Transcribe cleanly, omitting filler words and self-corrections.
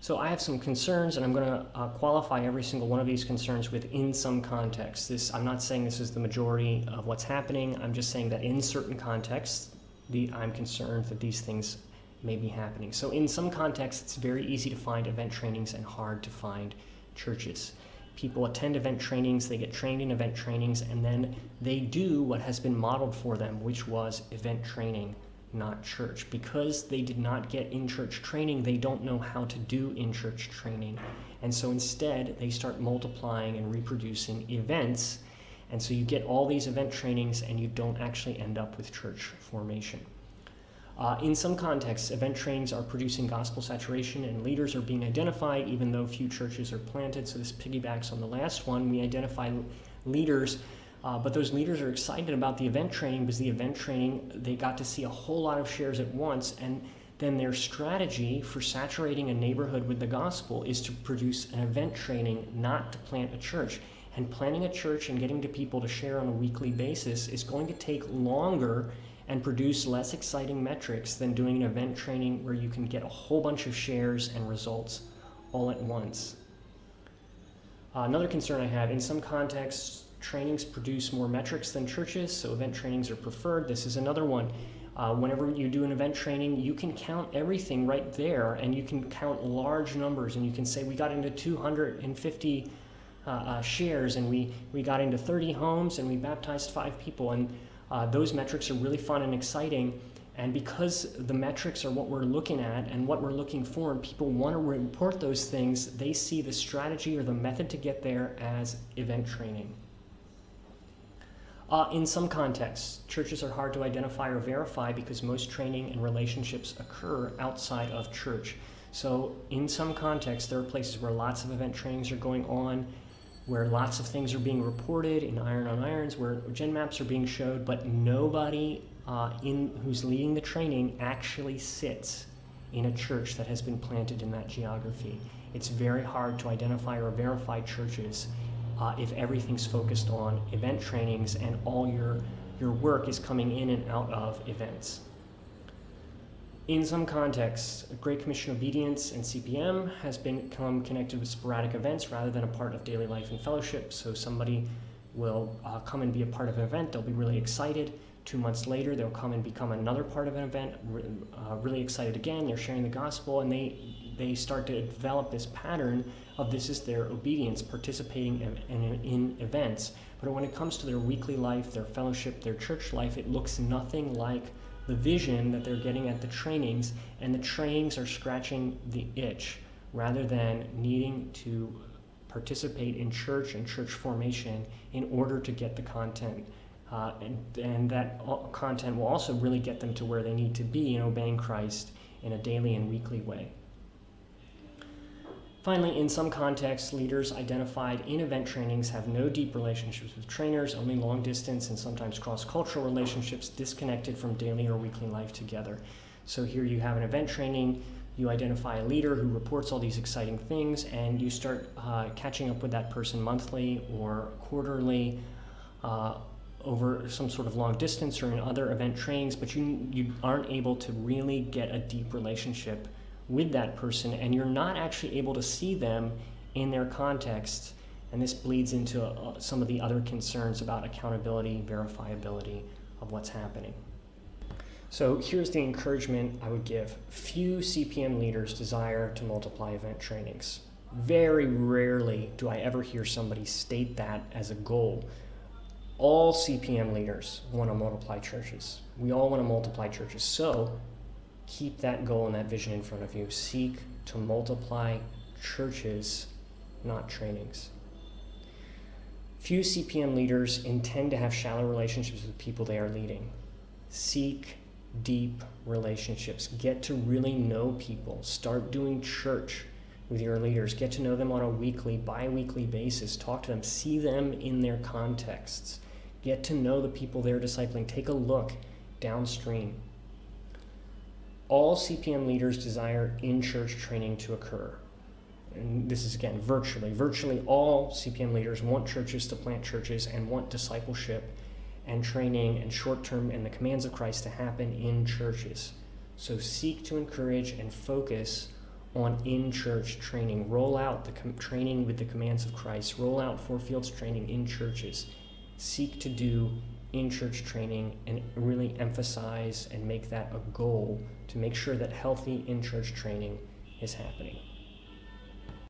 So I have some concerns, and I'm going to qualify every single one of these concerns with "in some context." I'm not saying this is the majority of what's happening. I'm just saying that in certain contexts, I'm concerned that these things may be happening. So in some contexts, it's very easy to find event trainings and hard to find churches. People attend event trainings, they get trained in event trainings, and then they do what has been modeled for them, which was event training, not church. Because they did not get in-church training, they don't know how to do in-church training. And so instead, they start multiplying and reproducing events. And so you get all these event trainings and you don't actually end up with church formation. In some contexts, event trainings are producing gospel saturation and leaders are being identified even though few churches are planted. So this piggybacks on the last one. We identify leaders, but those leaders are excited about the event training because the event training, they got to see a whole lot of shares at once, and then their strategy for saturating a neighborhood with the gospel is to produce an event training, not to plant a church. And planting a church and getting to people to share on a weekly basis is going to take longer and produce less exciting metrics than doing an event training where you can get a whole bunch of shares and results all at once. Another concern I have, in some contexts, trainings produce more metrics than churches, so event trainings are preferred. This is another one. Whenever you do an event training, you can count everything right there, and you can count large numbers, and you can say, we got into 250 shares, and we got into 30 homes, and we baptized 5 people, and those metrics are really fun and exciting. And because the metrics are what we're looking at and what we're looking for, and people want to report those things, they see the strategy or the method to get there as event training. In some contexts, churches are hard to identify or verify because most training and relationships occur outside of church. So in some contexts, there are places where lots of event trainings are going on, where lots of things are being reported in Iron on Irons, where gen maps are being showed, but nobody who's leading the training actually sits in a church that has been planted in that geography. It's very hard to identify or verify churches if everything's focused on event trainings and all your work is coming in and out of events. In some contexts, Great Commission obedience and CPM has become connected with sporadic events rather than a part of daily life and fellowship. So somebody will come and be a part of an event, they'll be really excited. 2 months later, they'll come and become another part of an event, really excited again, they're sharing the gospel, and they start to develop this pattern of this is their obedience, participating in events. But when it comes to their weekly life, their fellowship, their church life, it looks nothing like the vision that they're getting at the trainings, and the trainings are scratching the itch rather than needing to participate in church and church formation in order to get the content. And that content will also really get them to where they need to be in obeying Christ in a daily and weekly way. Finally, in some contexts, leaders identified in event trainings have no deep relationships with trainers, only long distance and sometimes cross-cultural relationships disconnected from daily or weekly life together. So here you have an event training, you identify a leader who reports all these exciting things, and you start catching up with that person monthly or quarterly over some sort of long distance or in other event trainings, but you aren't able to really get a deep relationship with that person, and you're not actually able to see them in their context, and this bleeds into some of the other concerns about accountability, verifiability of what's happening. So here's the encouragement I would give. Few CPM leaders desire to multiply event trainings. Very rarely do I ever hear somebody state that as a goal. All CPM leaders want to multiply churches. We all want to multiply churches. So keep that goal and that vision in front of you. Seek to multiply churches, not trainings. Few CPM leaders intend to have shallow relationships with people they are leading. Seek deep relationships. Get to really know people. Start doing church with your leaders. Get to know them on a weekly, bi-weekly basis. Talk to them. See them in their contexts. Get to know the people they're discipling. Take a look downstream. All CPM leaders desire in-church training to occur. And this is, again, virtually all CPM leaders want churches to plant churches and want discipleship and training and short-term and the commands of Christ to happen in churches. So seek to encourage and focus on in-church training. Roll out the training with the commands of Christ. Roll out Four Fields training in churches. Seek to do in-church training and really emphasize and make that a goal to make sure that healthy in-church training is happening.